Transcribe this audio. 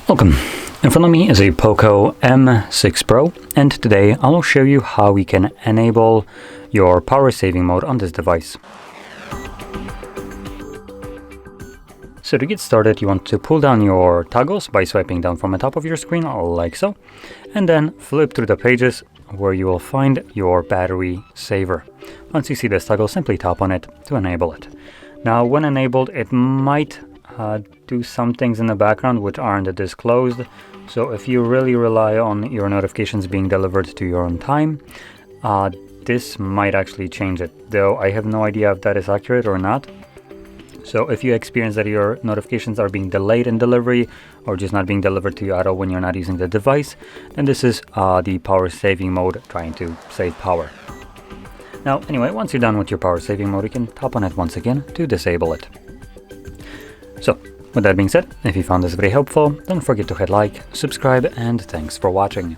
Welcome. In front of me is a Poco M6 Pro, and today I'll show you how we can enable your power saving mode on this device. So to get started, you want to pull down your toggles by swiping down from the top of your screen like so, and then flip through the pages where you will find your battery saver. Once you see this toggle, simply tap on it to enable it. Now when enabled, it might do some things in the background which aren't disclosed, so if you really rely on your notifications being delivered to you on time, this might actually change it, though I have no idea if that is accurate or not. So if you experience that your notifications are being delayed in delivery or just not being delivered to you at all when you're not using the device, then this is the power saving mode trying to save power. Now anyway, once you're done with your power saving mode, you can tap on it once again to disable it. So with that being said, if you found this very helpful, don't forget to hit like, subscribe, and thanks for watching.